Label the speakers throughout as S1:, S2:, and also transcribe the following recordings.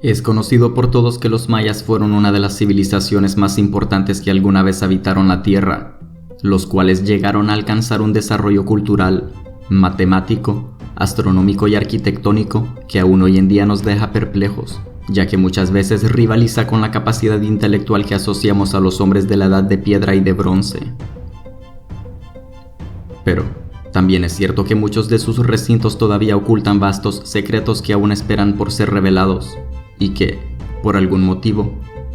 S1: Es conocido por todos que los mayas fueron una de las civilizaciones más importantes que alguna vez habitaron la Tierra, los cuales llegaron a alcanzar un desarrollo cultural, matemático, astronómico y arquitectónico que aún hoy en día nos deja perplejos, ya que muchas veces rivaliza con la capacidad intelectual que asociamos a los hombres de la Edad de Piedra y de Bronce. Pero también es cierto que muchos de sus recintos todavía ocultan vastos secretos que aún esperan por ser revelados, y que, por algún motivo,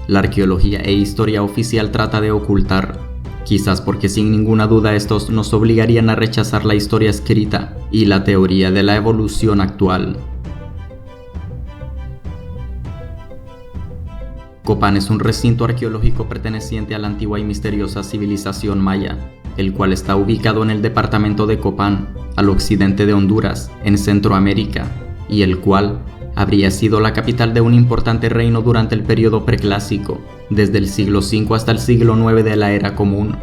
S1: la arqueología e historia oficial trata de ocultar, quizás porque sin ninguna duda estos nos obligarían a rechazar la historia escrita y la teoría de la evolución actual. Copán es un recinto arqueológico perteneciente a la antigua y misteriosa civilización maya, el cual está ubicado en el departamento de Copán, al occidente de Honduras, en Centroamérica, y el cual habría sido la capital de un importante reino durante el periodo preclásico, desde el siglo V hasta el siglo IX de la Era Común.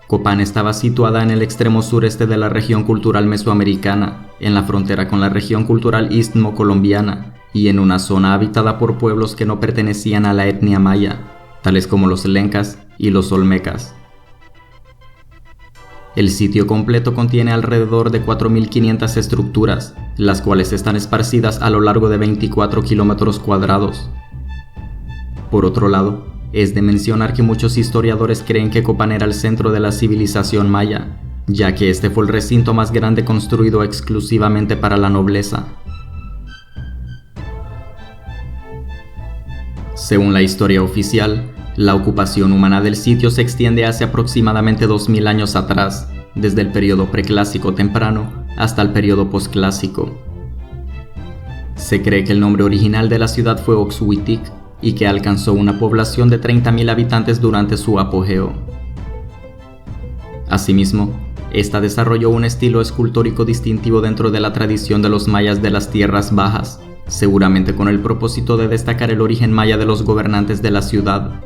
S1: Copán estaba situada en el extremo sureste de la región cultural mesoamericana, en la frontera con la región cultural istmo-colombiana, y en una zona habitada por pueblos que no pertenecían a la etnia maya, tales como los lencas y los olmecas. El sitio completo contiene alrededor de 4.500 estructuras, las cuales están esparcidas a lo largo de 24 kilómetros cuadrados. Por otro lado, es de mencionar que muchos historiadores creen que Copán era el centro de la civilización maya, ya que este fue el recinto más grande construido exclusivamente para la nobleza. Según la historia oficial, la ocupación humana del sitio se extiende hace aproximadamente 2000 años atrás, desde el periodo preclásico temprano hasta el periodo posclásico. Se cree que el nombre original de la ciudad fue Oxhuitic y que alcanzó una población de 30.000 habitantes durante su apogeo. Asimismo, esta desarrolló un estilo escultórico distintivo dentro de la tradición de los mayas de las tierras bajas, seguramente con el propósito de destacar el origen maya de los gobernantes de la ciudad.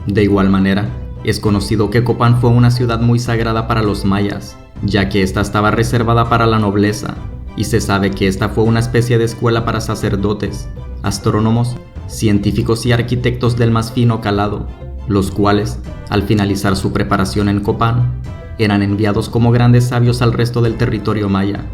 S1: De igual manera, es conocido que Copán fue una ciudad muy sagrada para los mayas, ya que esta estaba reservada para la nobleza, y se sabe que esta fue una especie de escuela para sacerdotes, astrónomos, científicos y arquitectos del más fino calado, los cuales, al finalizar su preparación en Copán, eran enviados como grandes sabios al resto del territorio maya.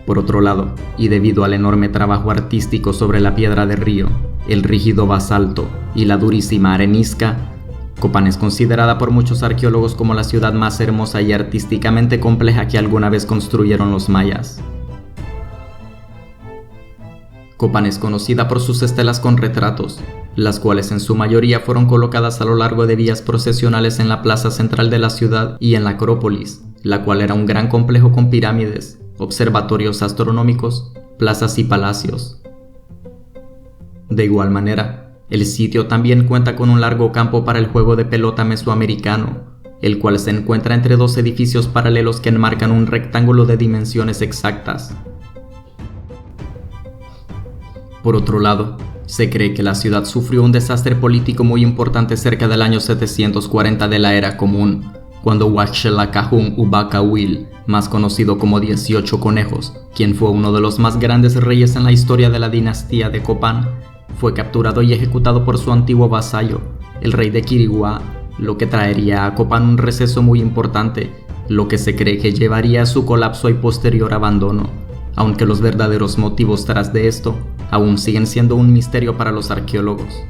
S1: Por otro lado, y debido al enorme trabajo artístico sobre la piedra de río, el rígido basalto y la durísima arenisca, Copán es considerada por muchos arqueólogos como la ciudad más hermosa y artísticamente compleja que alguna vez construyeron los mayas. Copán es conocida por sus estelas con retratos, las cuales en su mayoría fueron colocadas a lo largo de vías procesionales en la plaza central de la ciudad y en la Acrópolis, la cual era un gran complejo con pirámides, observatorios astronómicos, plazas y palacios. De igual manera, el sitio también cuenta con un largo campo para el juego de pelota mesoamericano, el cual se encuentra entre dos edificios paralelos que enmarcan un rectángulo de dimensiones exactas. Por otro lado, se cree que la ciudad sufrió un desastre político muy importante cerca del año 740 de la Era Común, cuando Huaxlacajún Ubacahuil, más conocido como 18 Conejos, quien fue uno de los más grandes reyes en la historia de la dinastía de Copán, fue capturado y ejecutado por su antiguo vasallo, el rey de Quiriguá, lo que traería a Copán un receso muy importante, lo que se cree que llevaría a su colapso y posterior abandono, aunque los verdaderos motivos tras de esto aún siguen siendo un misterio para los arqueólogos.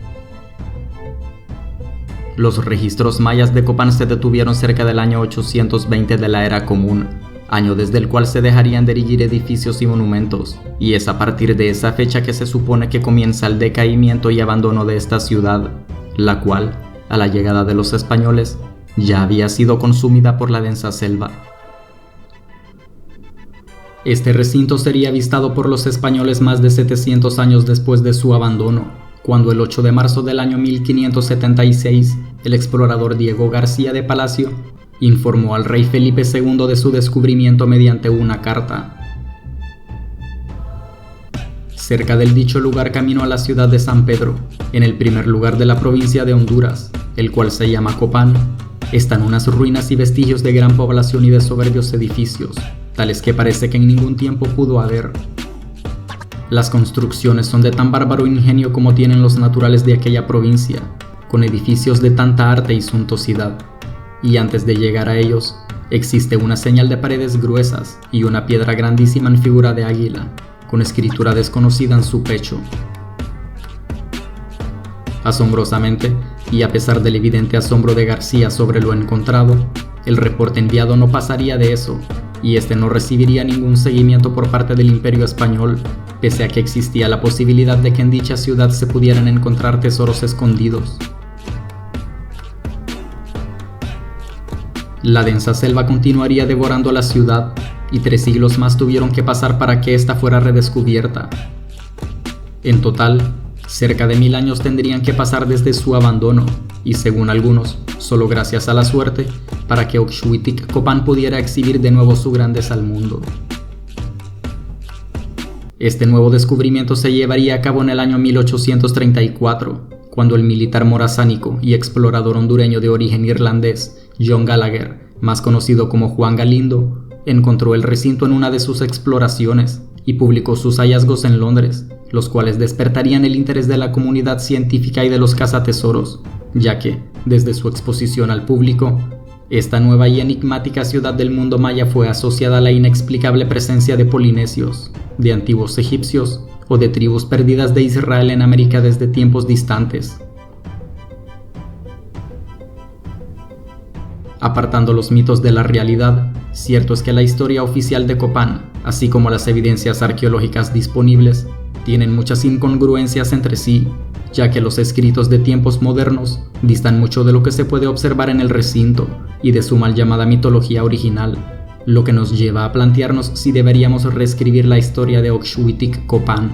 S1: Los registros mayas de Copán se detuvieron cerca del año 820 de la Era Común, año desde el cual se dejarían de erigir edificios y monumentos, y es a partir de esa fecha que se supone que comienza el decaimiento y abandono de esta ciudad, la cual, a la llegada de los españoles, ya había sido consumida por la densa selva. Este recinto sería avistado por los españoles más de 700 años después de su abandono, cuando el 8 de marzo del año 1576, el explorador Diego García de Palacio informó al rey Felipe II de su descubrimiento mediante una carta. Cerca del dicho lugar camino a la ciudad de San Pedro, en el primer lugar de la provincia de Honduras, el cual se llama Copán, están unas ruinas y vestigios de gran población y de soberbios edificios, tales que parece que en ningún tiempo pudo haber. Las construcciones son de tan bárbaro ingenio como tienen los naturales de aquella provincia, con edificios de tanta arte y suntuosidad, y antes de llegar a ellos, existe una señal de paredes gruesas y una piedra grandísima en figura de águila, con escritura desconocida en su pecho. Asombrosamente, y a pesar del evidente asombro de García sobre lo encontrado, el reporte enviado no pasaría de eso, y este no recibiría ningún seguimiento por parte del Imperio Español, pese a que existía la posibilidad de que en dicha ciudad se pudieran encontrar tesoros escondidos. La densa selva continuaría devorando la ciudad, y 3 siglos más tuvieron que pasar para que ésta fuera redescubierta. En total, cerca de 1000 años tendrían que pasar desde su abandono, y según algunos, solo gracias a la suerte, para que Oxhuitic Copán pudiera exhibir de nuevo su grandeza al mundo. Este nuevo descubrimiento se llevaría a cabo en el año 1834, cuando el militar morazánico y explorador hondureño de origen irlandés, John Gallagher, más conocido como Juan Galindo, encontró el recinto en una de sus exploraciones y publicó sus hallazgos en Londres, los cuales despertarían el interés de la comunidad científica y de los cazatesoros, ya que, desde su exposición al público, esta nueva y enigmática ciudad del mundo maya fue asociada a la inexplicable presencia de polinesios, de antiguos egipcios o de tribus perdidas de Israel en América desde tiempos distantes. Apartando los mitos de la realidad, cierto es que la historia oficial de Copán, así como las evidencias arqueológicas disponibles, tienen muchas incongruencias entre sí, ya que los escritos de tiempos modernos distan mucho de lo que se puede observar en el recinto y de su mal llamada mitología original, lo que nos lleva a plantearnos si deberíamos reescribir la historia de Oxhuitic Copán.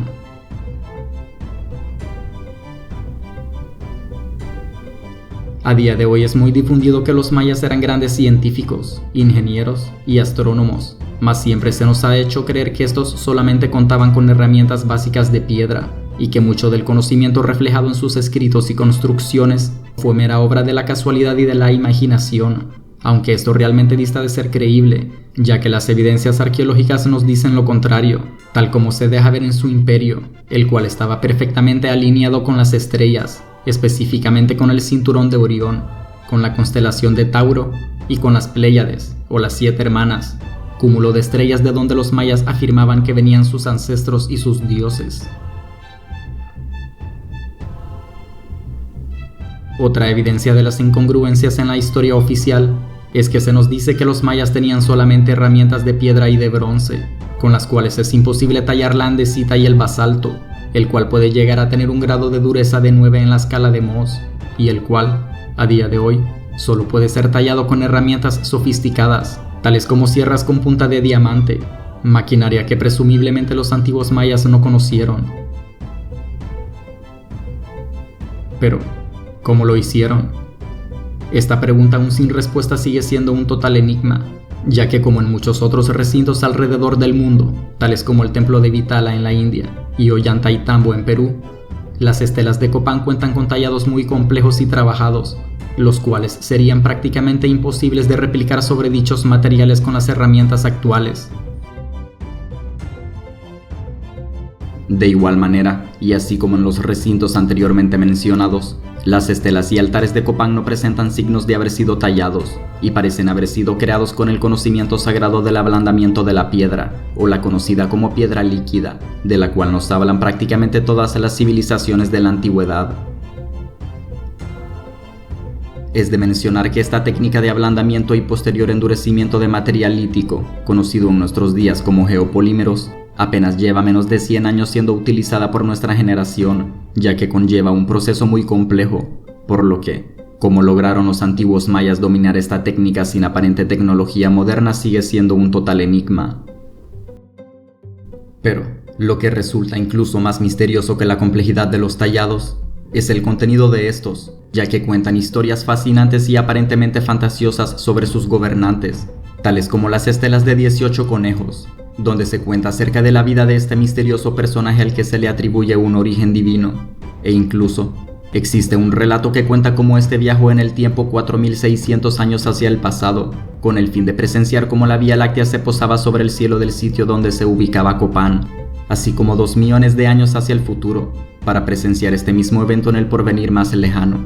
S1: A día de hoy es muy difundido que los mayas eran grandes científicos, ingenieros y astrónomos, mas siempre se nos ha hecho creer que estos solamente contaban con herramientas básicas de piedra, y que mucho del conocimiento reflejado en sus escritos y construcciones fue mera obra de la casualidad y de la imaginación, aunque esto realmente dista de ser creíble, ya que las evidencias arqueológicas nos dicen lo contrario, tal como se deja ver en su imperio, el cual estaba perfectamente alineado con las estrellas, específicamente con el cinturón de Orión, con la constelación de Tauro y con las Pléyades, o las 7 hermanas, cúmulo de estrellas de donde los mayas afirmaban que venían sus ancestros y sus dioses. Otra evidencia de las incongruencias en la historia oficial es que se nos dice que los mayas tenían solamente herramientas de piedra y de bronce, con las cuales es imposible tallar la andesita y el basalto, el cual puede llegar a tener un grado de dureza de 9 en la escala de Mohs, y el cual, a día de hoy, solo puede ser tallado con herramientas sofisticadas, tales como sierras con punta de diamante, maquinaria que presumiblemente los antiguos mayas no conocieron. Pero, ¿cómo lo hicieron? Esta pregunta aún sin respuesta sigue siendo un total enigma, ya que como en muchos otros recintos alrededor del mundo, tales como el templo de Vitala en la India y Ollantaytambo en Perú, las estelas de Copán cuentan con tallados muy complejos y trabajados, los cuales serían prácticamente imposibles de replicar sobre dichos materiales con las herramientas actuales. De igual manera, y así como en los recintos anteriormente mencionados, las estelas y altares de Copán no presentan signos de haber sido tallados, y parecen haber sido creados con el conocimiento sagrado del ablandamiento de la piedra, o la conocida como piedra líquida, de la cual nos hablan prácticamente todas las civilizaciones de la antigüedad. Es de mencionar que esta técnica de ablandamiento y posterior endurecimiento de material lítico, conocido en nuestros días como geopolímeros, apenas lleva menos de 100 años siendo utilizada por nuestra generación, ya que conlleva un proceso muy complejo, por lo que, cómo lograron los antiguos mayas dominar esta técnica sin aparente tecnología moderna sigue siendo un total enigma. Pero, lo que resulta incluso más misterioso que la complejidad de los tallados, es el contenido de estos, ya que cuentan historias fascinantes y aparentemente fantasiosas sobre sus gobernantes, tales como las estelas de 18 conejos, donde se cuenta acerca de la vida de este misterioso personaje al que se le atribuye un origen divino, e incluso existe un relato que cuenta cómo este viajó en el tiempo 4600 años hacia el pasado, con el fin de presenciar cómo la Vía Láctea se posaba sobre el cielo del sitio donde se ubicaba Copán, así como 2 millones de años hacia el futuro, para presenciar este mismo evento en el porvenir más lejano.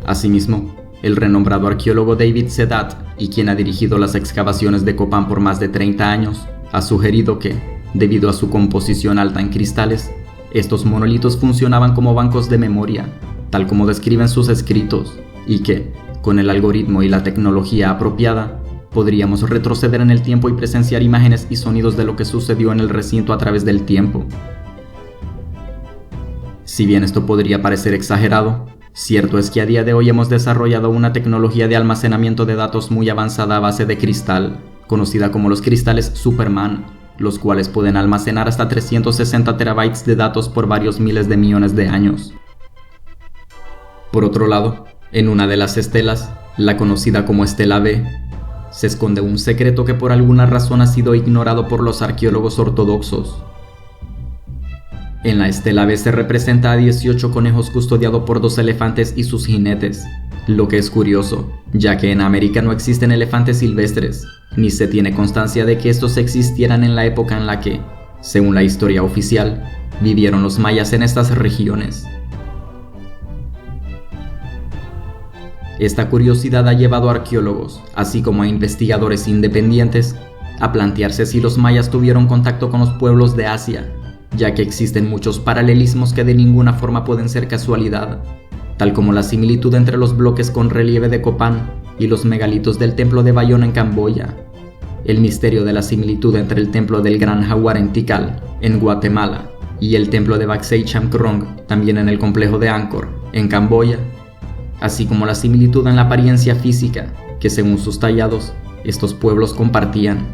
S1: Asimismo, el renombrado arqueólogo David Sedat, y quien ha dirigido las excavaciones de Copán por más de 30 años, ha sugerido que, debido a su composición alta en cristales, estos monolitos funcionaban como bancos de memoria, tal como describen sus escritos, y que, con el algoritmo y la tecnología apropiada, podríamos retroceder en el tiempo y presenciar imágenes y sonidos de lo que sucedió en el recinto a través del tiempo. Si bien esto podría parecer exagerado, cierto es que a día de hoy hemos desarrollado una tecnología de almacenamiento de datos muy avanzada a base de cristal, conocida como los cristales Superman, los cuales pueden almacenar hasta 360 terabytes de datos por varios miles de millones de años. Por otro lado, en una de las estelas, la conocida como Estela B, se esconde un secreto que por alguna razón ha sido ignorado por los arqueólogos ortodoxos. En la Estela B se representa a 18 conejos custodiados por 2 elefantes y sus jinetes, lo que es curioso, ya que en América no existen elefantes silvestres, ni se tiene constancia de que estos existieran en la época en la que, según la historia oficial, vivieron los mayas en estas regiones. Esta curiosidad ha llevado a arqueólogos, así como a investigadores independientes, a plantearse si los mayas tuvieron contacto con los pueblos de Asia, ya que existen muchos paralelismos que de ninguna forma pueden ser casualidad, tal como la similitud entre los bloques con relieve de Copán y los megalitos del templo de Bayona en Camboya, el misterio de la similitud entre el templo del Gran Jaguar en Tikal, en Guatemala, y el templo de Baksay Chamkrong, también en el complejo de Angkor, en Camboya, así como la similitud en la apariencia física que, según sus tallados, estos pueblos compartían.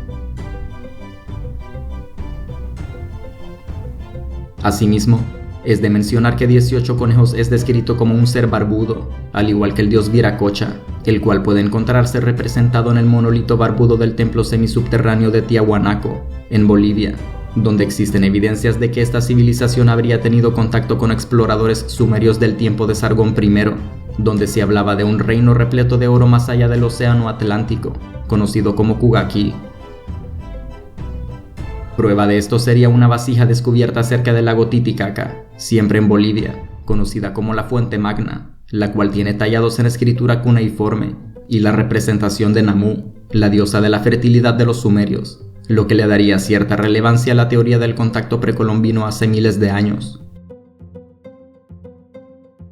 S1: Asimismo, es de mencionar que 18 conejos es descrito como un ser barbudo, al igual que el dios Viracocha, el cual puede encontrarse representado en el monolito barbudo del templo semisubterráneo de Tiahuanaco, en Bolivia, donde existen evidencias de que esta civilización habría tenido contacto con exploradores sumerios del tiempo de Sargón I, donde se hablaba de un reino repleto de oro más allá del océano Atlántico, conocido como Kugaki. Prueba de esto sería una vasija descubierta cerca del lago Titicaca, siempre en Bolivia, conocida como la Fuente Magna, la cual tiene tallados en escritura cuneiforme, y la representación de Namu, la diosa de la fertilidad de los sumerios, lo que le daría cierta relevancia a la teoría del contacto precolombino hace miles de años.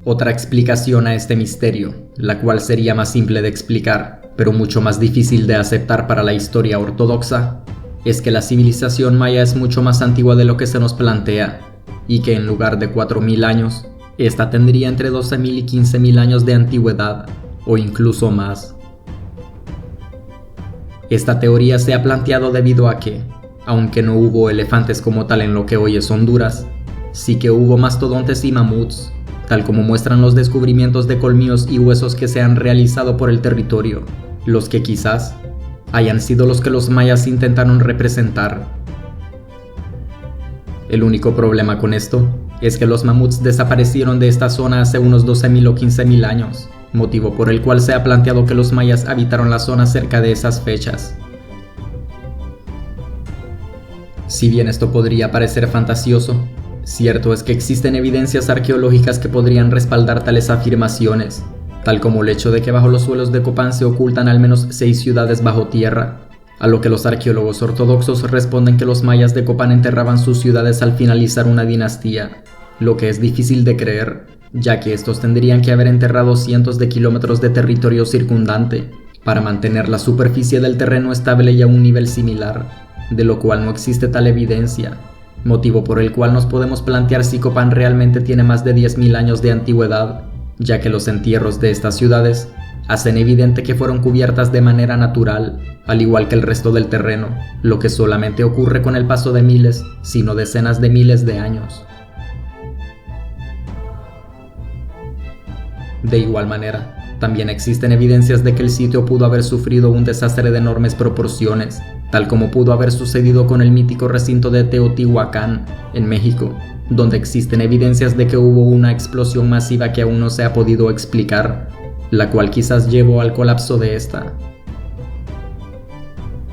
S1: Otra explicación a este misterio, la cual sería más simple de explicar, pero mucho más difícil de aceptar para la historia ortodoxa, es que la civilización maya es mucho más antigua de lo que se nos plantea, y que en lugar de 4000 años, esta tendría entre 12.000 y 15.000 años de antigüedad, o incluso más. Esta teoría se ha planteado debido a que, aunque no hubo elefantes como tal en lo que hoy es Honduras, sí que hubo mastodontes y mamuts, tal como muestran los descubrimientos de colmillos y huesos que se han realizado por el territorio, los que quizás hayan sido los que los mayas intentaron representar. El único problema con esto es que los mamuts desaparecieron de esta zona hace unos 12.000 o 15.000 años, motivo por el cual se ha planteado que los mayas habitaron la zona cerca de esas fechas. Si bien esto podría parecer fantasioso, cierto es que existen evidencias arqueológicas que podrían respaldar tales afirmaciones, tal como el hecho de que bajo los suelos de Copán se ocultan al menos 6 ciudades bajo tierra, a lo que los arqueólogos ortodoxos responden que los mayas de Copán enterraban sus ciudades al finalizar una dinastía, lo que es difícil de creer, ya que estos tendrían que haber enterrado cientos de kilómetros de territorio circundante para mantener la superficie del terreno estable y a un nivel similar, de lo cual no existe tal evidencia, motivo por el cual nos podemos plantear si Copán realmente tiene más de 10.000 años de antigüedad, ya que los entierros de estas ciudades hacen evidente que fueron cubiertas de manera natural, al igual que el resto del terreno, lo que solamente ocurre con el paso de miles, sino decenas de miles de años. De igual manera, También existen evidencias de que el sitio pudo haber sufrido un desastre de enormes proporciones, tal como pudo haber sucedido con el mítico recinto de Teotihuacán, en México, donde existen evidencias de que hubo una explosión masiva que aún no se ha podido explicar, la cual quizás llevó al colapso de esta.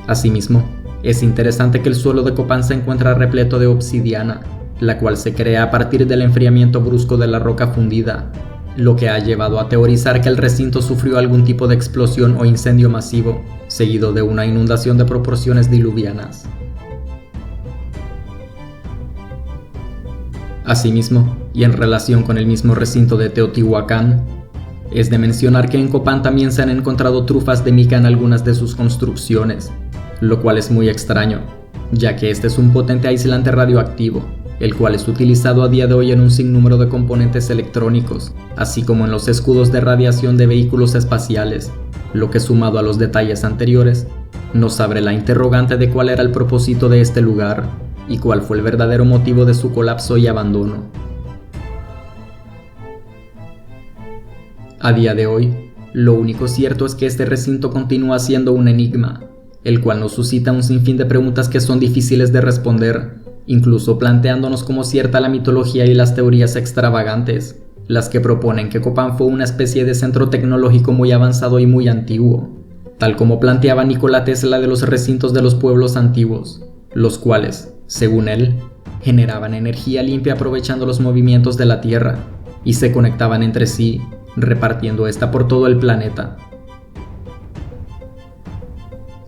S1: Asimismo, es interesante que el suelo de Copán se encuentra repleto de obsidiana, la cual se crea a partir del enfriamiento brusco de la roca fundida, lo que ha llevado a teorizar que el recinto sufrió algún tipo de explosión o incendio masivo, seguido de una inundación de proporciones diluvianas. Asimismo, y en relación con el mismo recinto de Teotihuacán, es de mencionar que en Copán también se han encontrado trufas de mica en algunas de sus construcciones, lo cual es muy extraño, ya que este es un potente aislante radioactivo, el cual es utilizado a día de hoy en un sinnúmero de componentes electrónicos, así como en los escudos de radiación de vehículos espaciales, lo que sumado a los detalles anteriores, nos abre la interrogante de cuál era el propósito de este lugar y cuál fue el verdadero motivo de su colapso y abandono. A día de hoy, lo único cierto es que este recinto continúa siendo un enigma, el cual nos suscita un sinfín de preguntas que son difíciles de responder, incluso planteándonos como cierta la mitología y las teorías extravagantes, las que proponen que Copán fue una especie de centro tecnológico muy avanzado y muy antiguo, tal como planteaba Nikola Tesla de los recintos de los pueblos antiguos, los cuales, según él, generaban energía limpia aprovechando los movimientos de la Tierra, y se conectaban entre sí, repartiendo esta por todo el planeta.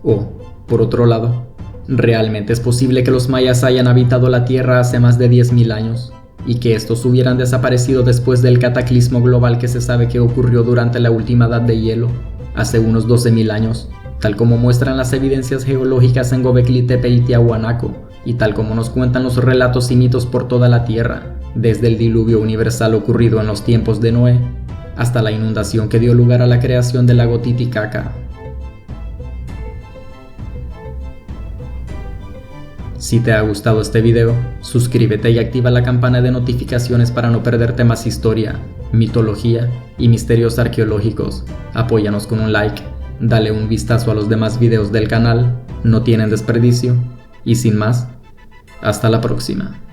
S1: O, por otro lado, ¿realmente es posible que los mayas hayan habitado la Tierra hace más de 10.000 años y que estos hubieran desaparecido después del cataclismo global que se sabe que ocurrió durante la última edad de hielo, hace unos 12.000 años, tal como muestran las evidencias geológicas en Gobekli Tepe y Tiahuanaco, y tal como nos cuentan los relatos y mitos por toda la Tierra, desde el diluvio universal ocurrido en los tiempos de Noé, hasta la inundación que dio lugar a la creación del lago Titicaca? Si te ha gustado este video, suscríbete y activa la campana de notificaciones para no perderte más historia, mitología y misterios arqueológicos. Apóyanos con un like, dale un vistazo a los demás videos del canal, no tienen desperdicio, y sin más, hasta la próxima.